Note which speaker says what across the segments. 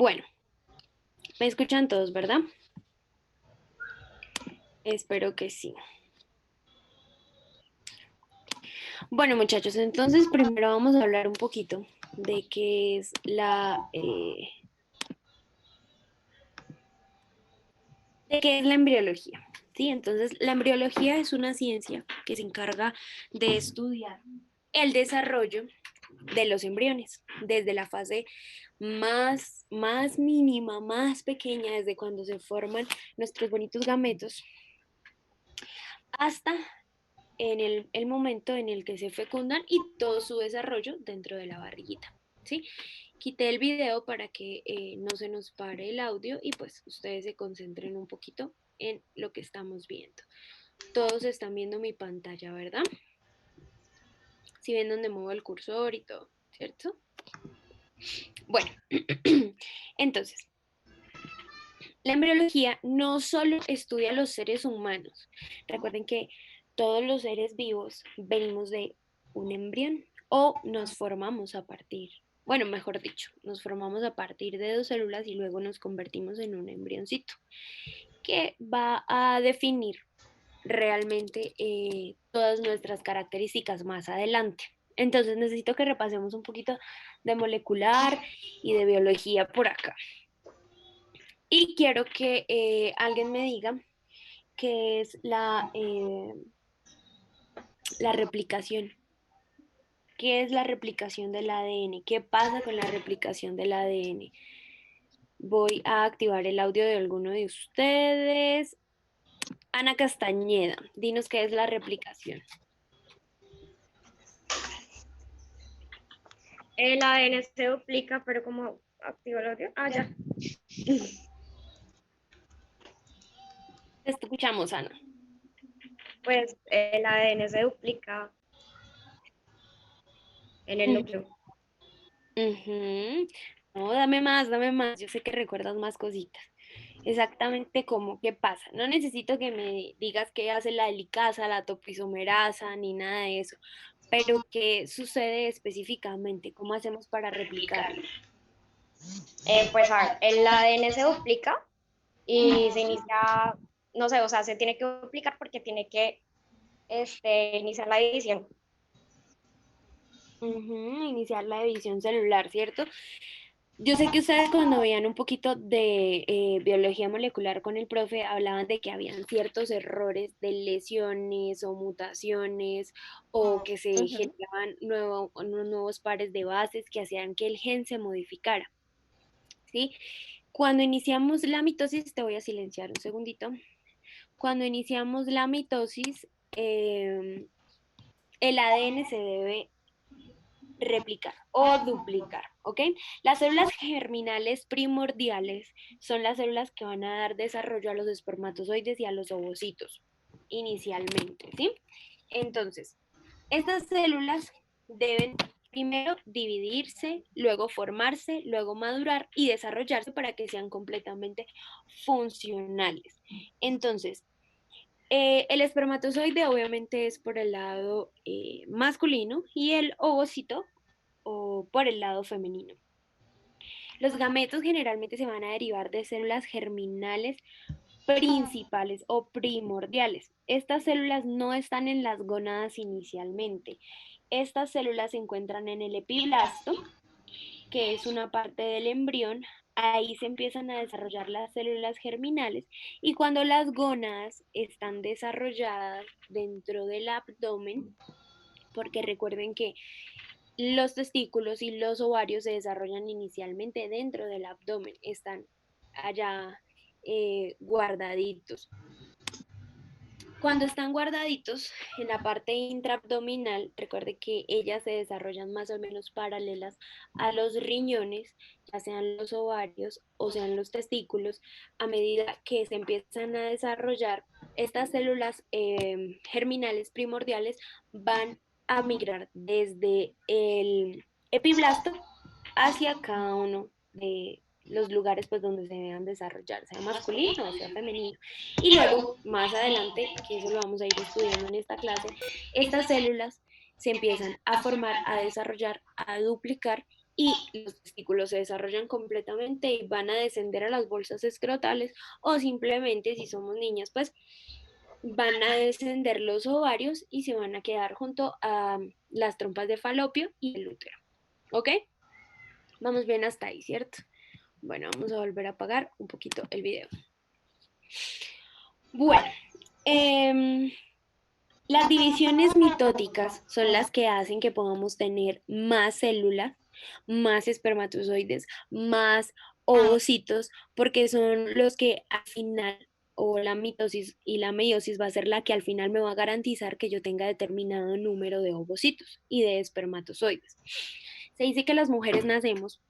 Speaker 1: Bueno, me escuchan todos, ¿verdad? Espero que sí. Bueno, muchachos, entonces primero vamos a hablar un poquito de qué es la embriología. ¿Sí? Entonces, la embriología es una ciencia que se encarga de estudiar el desarrollo de los embriones desde la fase más mínima, más pequeña, desde cuando se forman nuestros bonitos gametos, hasta en el momento en el que se fecundan y todo su desarrollo dentro de la barriguita. ¿Sí? Quité el video para que no se nos pare el audio y pues ustedes se concentren un poquito en lo que estamos viendo. Todos están viendo mi pantalla, ¿verdad? Si ven dónde muevo el cursor y todo, ¿cierto? Bueno, entonces, la embriología no solo estudia a los seres humanos. Recuerden que todos los seres vivos venimos de un embrión o nos formamos a partir, bueno, mejor dicho, nos formamos a partir de dos células y luego nos convertimos en un embrioncito que va a definir realmente todas nuestras características más adelante. Entonces necesito que repasemos un poquito de molecular y de biología por acá. Y quiero que alguien me diga qué es la replicación. ¿Qué es la replicación del ADN? ¿Qué pasa con la replicación del ADN? Voy a activar el audio de alguno de ustedes. Ana Castañeda, dinos qué es la replicación.
Speaker 2: El ADN se duplica, pero como activo el audio. Ah, ya.
Speaker 1: Te escuchamos, Ana.
Speaker 2: Pues el ADN se duplica en el núcleo.
Speaker 1: No, dame más, dame más. Yo sé que recuerdas más cositas. Exactamente cómo, qué pasa. No necesito que me digas qué hace la helicasa, la topoisomerasa, ni nada de eso, pero qué sucede específicamente, cómo hacemos para replicarlo.
Speaker 2: Pues a ver, el ADN se duplica y se inicia, no sé, o sea, se tiene que duplicar porque tiene que iniciar la división.
Speaker 1: Iniciar la división celular, ¿cierto? Yo sé que ustedes cuando veían un poquito de biología molecular con el profe hablaban de que habían ciertos errores de lesiones o mutaciones o que se
Speaker 2: Ujú.
Speaker 1: generaban unos nuevos pares de bases que hacían que el gen se modificara, ¿sí? Cuando iniciamos la mitosis, te voy a silenciar un segundito. Cuando iniciamos la mitosis, el ADN se debe replicar o duplicar, ¿ok? Las células germinales primordiales son las células que van a dar desarrollo a los espermatozoides y a los ovocitos inicialmente, ¿sí? Entonces, estas células deben primero dividirse, luego formarse, luego madurar y desarrollarse para que sean completamente funcionales. Entonces, el espermatozoide obviamente es por el lado masculino y el ovocito o por el lado femenino. Los gametos generalmente se van a derivar de células germinales principales o primordiales. Estas células no están en las gónadas inicialmente. Estas células se encuentran en el epiblasto, que es una parte del embrión. Ahí se empiezan a desarrollar las células germinales y cuando las gónadas están desarrolladas dentro del abdomen, porque recuerden que los testículos y los ovarios se desarrollan inicialmente dentro del abdomen, están allá guardaditos. Cuando están guardaditos en la parte intraabdominal, recuerde que ellas se desarrollan más o menos paralelas a los riñones, ya sean los ovarios o sean los testículos, a medida que se empiezan a desarrollar estas células germinales primordiales van a migrar desde el epiblasto hacia cada uno de los lugares pues donde se vean desarrollar, sea masculino o sea femenino. Y luego, más adelante, que eso lo vamos a ir estudiando en esta clase, estas células se empiezan a formar, a desarrollar, a duplicar y los testículos se desarrollan completamente y van a descender a las bolsas escrotales, o simplemente si somos niñas, pues van a descender los ovarios y se van a quedar junto a las trompas de falopio y el útero. ¿Ok? Vamos bien hasta ahí, ¿cierto? Bueno, vamos a volver a apagar un poquito el video. Bueno, las divisiones mitóticas son las que hacen que podamos tener más células, más espermatozoides, más ovocitos, porque son los que al final, o la mitosis y la meiosis va a ser la que al final me va a garantizar que yo tenga determinado número de ovocitos y de espermatozoides. Se dice que las mujeres nacemos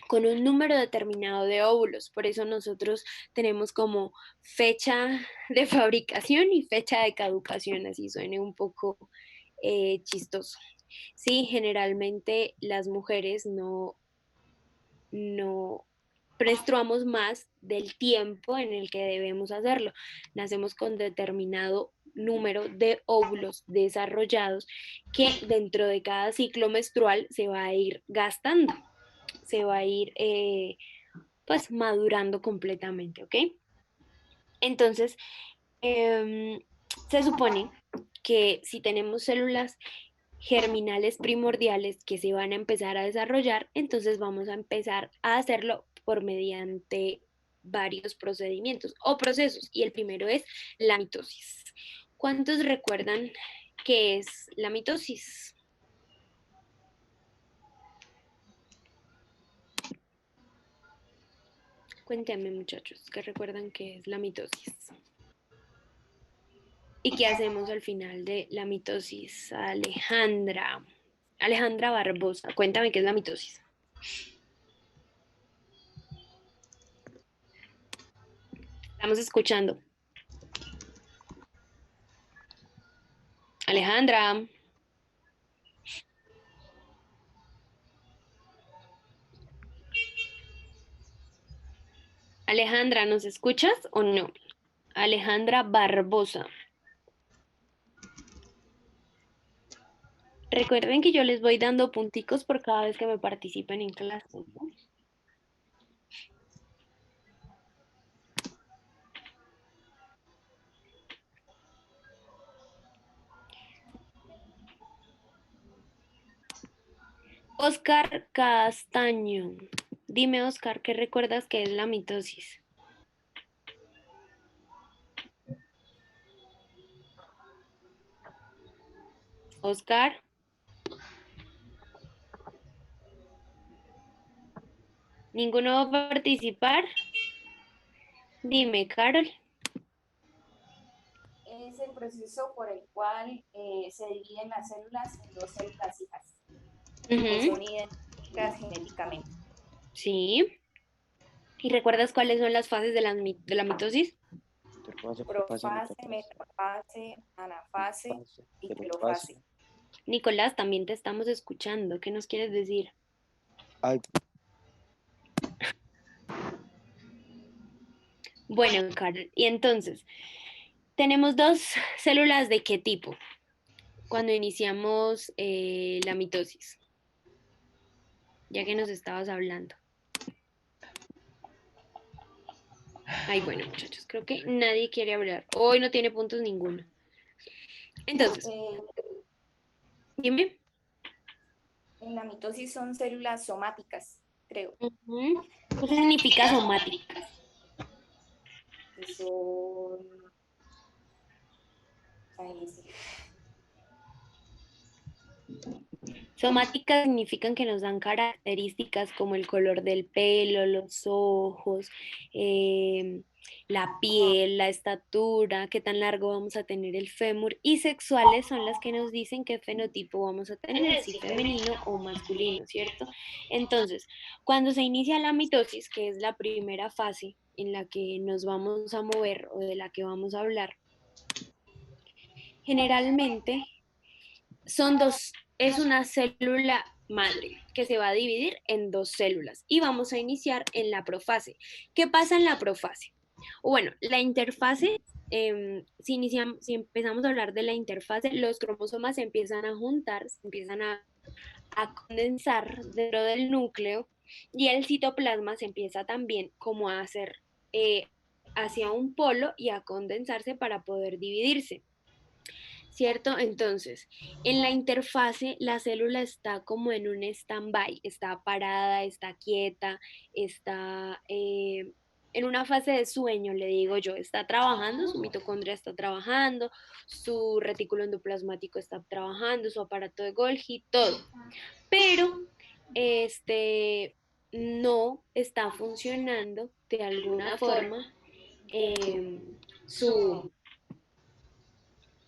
Speaker 1: con un número determinado de óvulos. Por eso nosotros tenemos como fecha de fabricación y fecha de caducación, así suene un poco chistoso. Sí, generalmente las mujeres no prestruamos más del tiempo en el que debemos hacerlo. Nacemos con determinado número de óvulos desarrollados que dentro de cada ciclo menstrual se va a ir gastando, se va a ir pues madurando completamente, ¿ok? Entonces, se supone que si tenemos células germinales primordiales que se van a empezar a desarrollar, entonces vamos a empezar a hacerlo por mediante varios procedimientos o procesos. Y el primero es la mitosis. ¿Cuántos recuerdan qué es la mitosis? Cuéntenme, muchachos, ¿qué recuerdan que es la mitosis? ¿Y qué hacemos al final de la mitosis? Alejandra Barbosa, cuéntame qué es la mitosis. Estamos escuchando. Alejandra. Alejandra, ¿nos escuchas o no? Alejandra Barbosa. Recuerden que yo les voy dando punticos por cada vez que me participen en clase, ¿no? Oscar Castaño. Dime, Oscar, ¿qué recuerdas que es la mitosis? Oscar. ¿Ninguno va a participar? Dime, Carol.
Speaker 3: Es el proceso por el cual se dividen las células en dos células hijas, que son idénticas genéticamente.
Speaker 1: Sí. ¿Y recuerdas cuáles son las fases de la mitosis?
Speaker 3: Profase, metafase, anafase y telofase.
Speaker 1: Nicolás, también te estamos escuchando. ¿Qué nos quieres decir?
Speaker 4: Ay.
Speaker 1: Bueno, Carol, y entonces, tenemos dos células de qué tipo cuando iniciamos la mitosis, ya que nos estabas hablando. Ay, bueno, muchachos, creo que nadie quiere hablar. Hoy no tiene puntos ninguno. Entonces, dime.
Speaker 3: En la mitosis son células somáticas, creo.
Speaker 1: ¿Qué significa somática?
Speaker 3: Que son... Ay, sí.
Speaker 1: Somáticas significan que nos dan características como el color del pelo, los ojos, la piel, la estatura, qué tan largo vamos a tener el fémur, y sexuales son las que nos dicen qué fenotipo vamos a tener, si femenino o masculino, ¿cierto? Entonces, cuando se inicia la mitosis, que es la primera fase en la que nos vamos a mover o de la que vamos a hablar, generalmente es una célula madre que se va a dividir en dos células y vamos a iniciar en la profase. ¿Qué pasa en la profase? Bueno, la interfase, si empezamos a hablar de la interfase, los cromosomas se empiezan a juntar, se empiezan a a condensar dentro del núcleo y el citoplasma se empieza también como a hacer hacia un polo y a condensarse para poder dividirse. ¿Cierto? Entonces, en la interfase la célula está como en un stand-by, está parada, está quieta, está en una fase de sueño, le digo yo, está trabajando, su mitocondria está trabajando, su retículo endoplasmático está trabajando, su aparato de Golgi, todo. Pero no está funcionando de alguna forma su...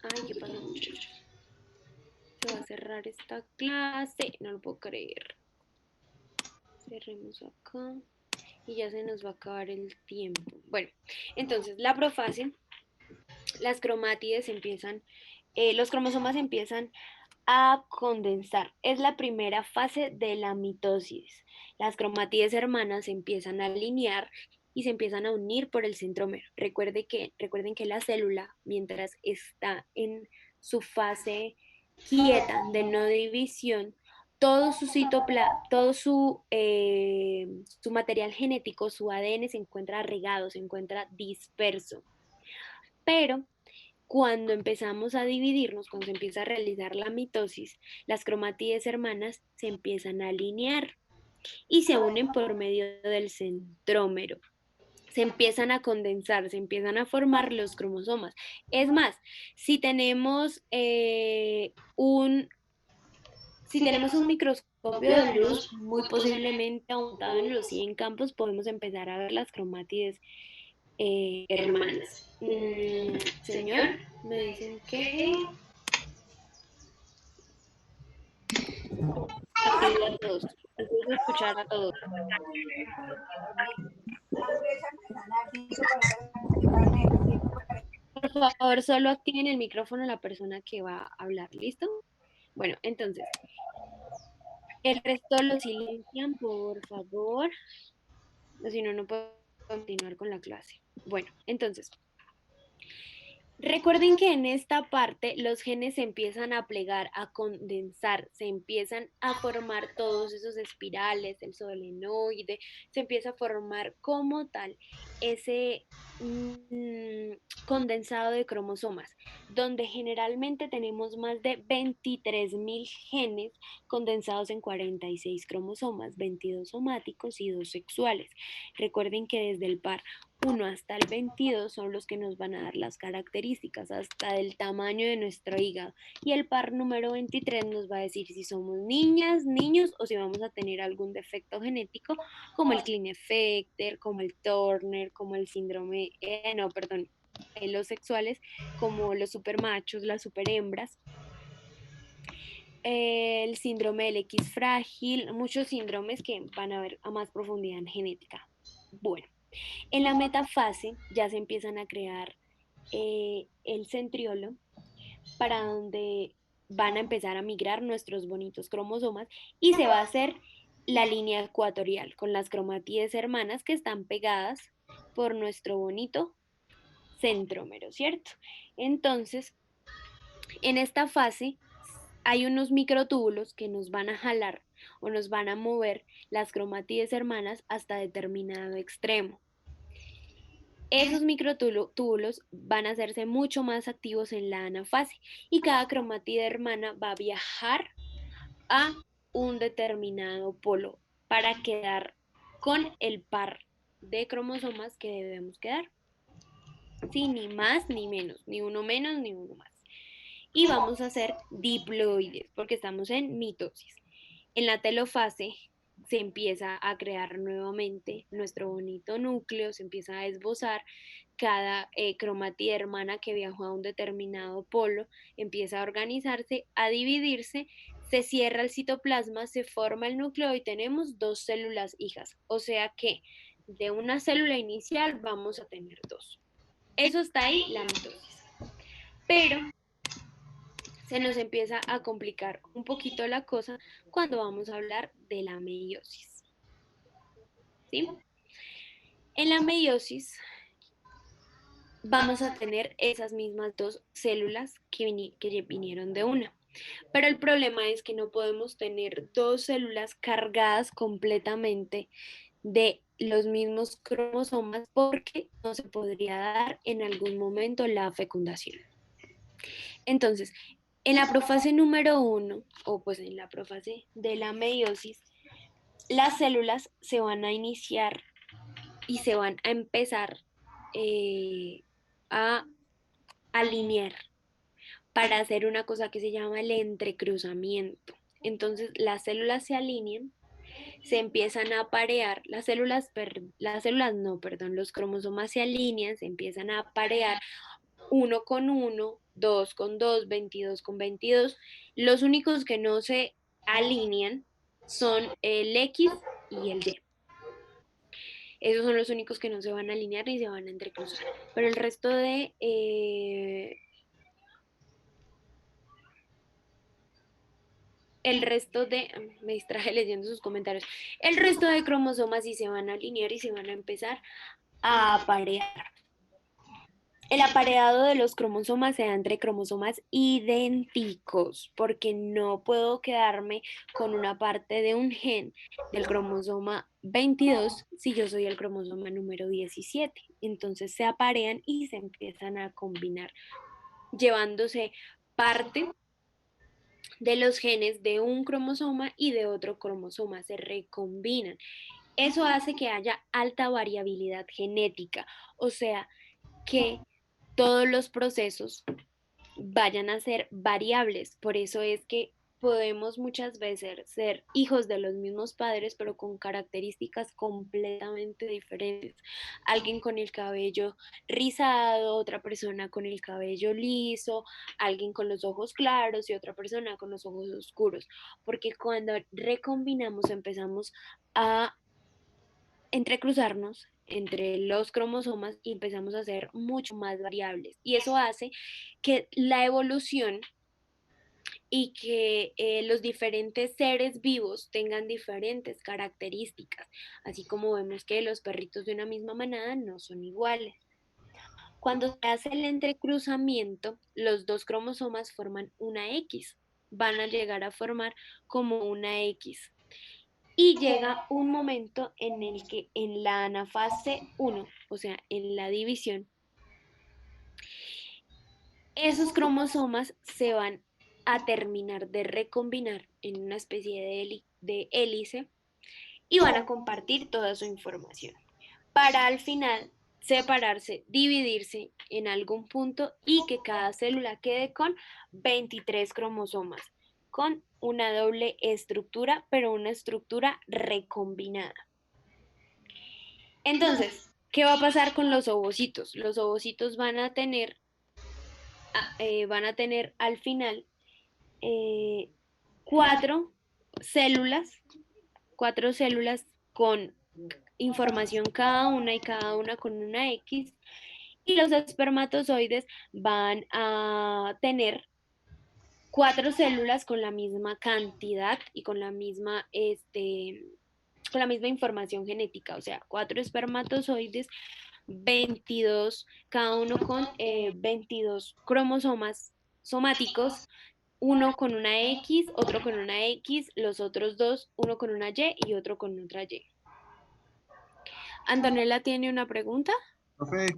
Speaker 1: Ay, ¿qué pasa, muchachos? Se va a cerrar esta clase, no lo puedo creer. Cerremos acá y ya se nos va a acabar el tiempo. Bueno, entonces la profase, las cromátides empiezan, los cromosomas empiezan a condensar. Es la primera fase de la mitosis. Las cromátides hermanas se empiezan a alinear y se empiezan a unir por el centrómero. Recuerden que la célula, mientras está en su fase quieta de no división, todo su material genético, su ADN se encuentra regado, se encuentra disperso. Pero cuando empezamos a dividirnos, cuando se empieza a realizar la mitosis, las cromátides hermanas se empiezan a alinear y se unen por medio del centrómero. Se empiezan a condensar, se empiezan a formar los cromosomas. Es más, si tenemos un microscopio de luz, muy posiblemente montado en los 100 campos, podemos empezar a ver las cromátides hermanas. Señor, me dicen que pido a todos, empiezo a escuchar a todos. Por favor, solo activen el micrófono la persona que va a hablar, ¿listo? Bueno, entonces, el resto lo silencian, por favor, o si no, no puedo continuar con la clase. Bueno, entonces, recuerden que en esta parte los genes se empiezan a plegar, a condensar, se empiezan a formar todos esos espirales, el solenoide, se empieza a formar como tal ese condensado de cromosomas, donde generalmente tenemos más de 23.000 genes condensados en 46 cromosomas, 22 somáticos y 2 sexuales. Recuerden que desde el par 1 hasta el 22 son los que nos van a dar las características, hasta el tamaño de nuestro hígado. Y el par número 23 nos va a decir si somos niñas, niños o si vamos a tener algún defecto genético, como el Klinefelter, como el Turner, como el síndrome, los sexuales, como los supermachos, las superhembras, el síndrome del X frágil, muchos síndromes que van a ver a más profundidad en genética. Bueno. En la metafase ya se empiezan a crear el centriolo para donde van a empezar a migrar nuestros bonitos cromosomas y se va a hacer la línea ecuatorial con las cromátides hermanas que están pegadas por nuestro bonito centrómero, ¿cierto? Entonces, en esta fase hay unos microtúbulos que nos van a jalar o nos van a mover las cromátides hermanas hasta determinado extremo. Esos microtúbulos van a hacerse mucho más activos en la anafase y cada cromatida hermana va a viajar a un determinado polo para quedar con el par de cromosomas que debemos quedar. Sí, ni más ni menos, ni uno menos ni uno más. Y vamos a hacer diploides porque estamos en mitosis. En la telofase se empieza a crear nuevamente nuestro bonito núcleo, se empieza a esbozar cada cromatida hermana que viajó a un determinado polo, empieza a organizarse, a dividirse, se cierra el citoplasma, se forma el núcleo y tenemos 2 células hijas. O sea que de una célula inicial vamos a tener 2. Eso está ahí, la mitosis. Pero se nos empieza a complicar un poquito la cosa cuando vamos a hablar de la meiosis. ¿Sí? En la meiosis vamos a tener esas mismas 2 células que vinieron de una. Pero el problema es que no podemos tener dos células cargadas completamente de los mismos cromosomas porque no se podría dar en algún momento la fecundación. Entonces, en la profase número 1, o pues en la profase de la meiosis, las células se van a iniciar y se van a empezar a alinear para hacer una cosa que se llama el entrecruzamiento. Entonces las células se alinean, se empiezan a parear, los cromosomas se alinean, se empiezan a parear uno con uno, dos con dos, 22 con 22. Los únicos que no se alinean son el X y el Y. Esos son los únicos que no se van a alinear ni se van a entrecruzar. Pero el resto de me distraje leyendo sus comentarios, el resto de cromosomas sí se van a alinear y se van a empezar a aparear. El apareado de los cromosomas se da entre cromosomas idénticos, porque no puedo quedarme con una parte de un gen del cromosoma 22 si yo soy el cromosoma número 17. Entonces se aparean y se empiezan a combinar, llevándose parte de los genes de un cromosoma y de otro cromosoma, se recombinan. Eso hace que haya alta variabilidad genética, o sea, que todos los procesos vayan a ser variables. Por eso es que podemos muchas veces ser hijos de los mismos padres, pero con características completamente diferentes. Alguien con el cabello rizado, otra persona con el cabello liso, alguien con los ojos claros y otra persona con los ojos oscuros. Porque cuando recombinamos empezamos a entrecruzarnos entre los cromosomas y empezamos a ser mucho más variables. Y eso hace que la evolución y que los diferentes seres vivos tengan diferentes características, así como vemos que los perritos de una misma manada no son iguales. Cuando se hace el entrecruzamiento, los dos cromosomas forman una X, van a llegar a formar como una X. Y llega un momento en el que en la anafase 1, o sea, en la división, esos cromosomas se van a terminar de recombinar en una especie de hélice y van a compartir toda su información para al final separarse, dividirse en algún punto y que cada célula quede con 23 cromosomas, con una doble estructura, pero una estructura recombinada. Entonces, ¿qué va a pasar con los ovocitos? Los ovocitos van a tener al final eh, cuatro células, cuatro células con información cada una y cada una con una X, y los espermatozoides van a tener cuatro células con la misma cantidad y con la misma información genética, o sea, cuatro espermatozoides, 22, cada uno con 22 cromosomas somáticos, uno con una X, otro con una X, los otros dos, uno con una Y y otro con otra Y. Antonella tiene una pregunta,
Speaker 4: Profe,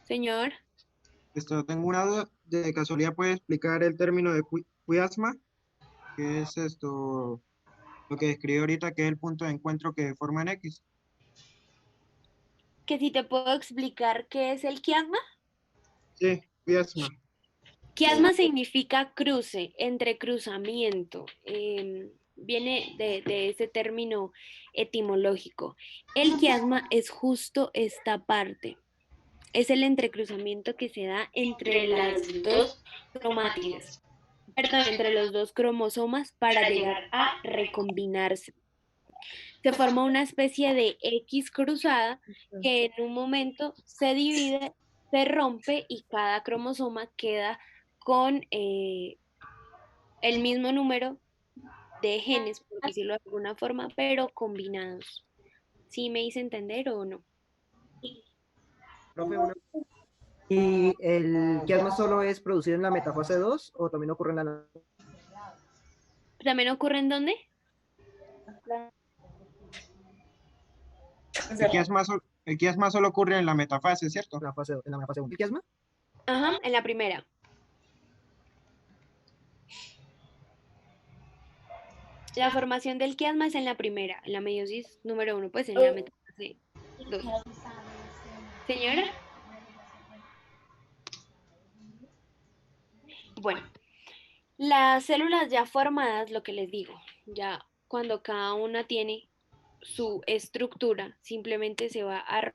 Speaker 1: señor.
Speaker 4: tengo una duda. ¿De casualidad puede explicar el término de quiasma? ¿Qué es lo que describe ahorita, que es el punto de encuentro que forma en X?
Speaker 1: Que si te puedo explicar qué es el quiasma.
Speaker 4: Sí, quiasma.
Speaker 1: Quiasma significa cruce, entrecruzamiento. Viene de ese término etimológico. El quiasma es justo esta parte. Es el entrecruzamiento que se da entre las dos cromátides, perdón, entre los dos cromosomas para llegar a recombinarse. Se forma una especie de X cruzada que en un momento se divide, se rompe y cada cromosoma queda con el mismo número de genes, por decirlo de alguna forma, pero combinados. ¿Sí me hice entender o no?
Speaker 5: Profe, ¿y el quiasma solo es producido en la metafase 2 o también ocurre en la
Speaker 1: ¿También ocurre en dónde?
Speaker 4: El quiasma solo ocurre en la metafase, ¿cierto?
Speaker 5: En la metafase 1. ¿El quiasma?
Speaker 1: Ajá, en la primera. La formación del quiasma es en la primera, en la meiosis número 1, pues en la metafase 2. Señora, bueno, las células ya formadas, lo que les digo, ya cuando cada una tiene su estructura, simplemente se va a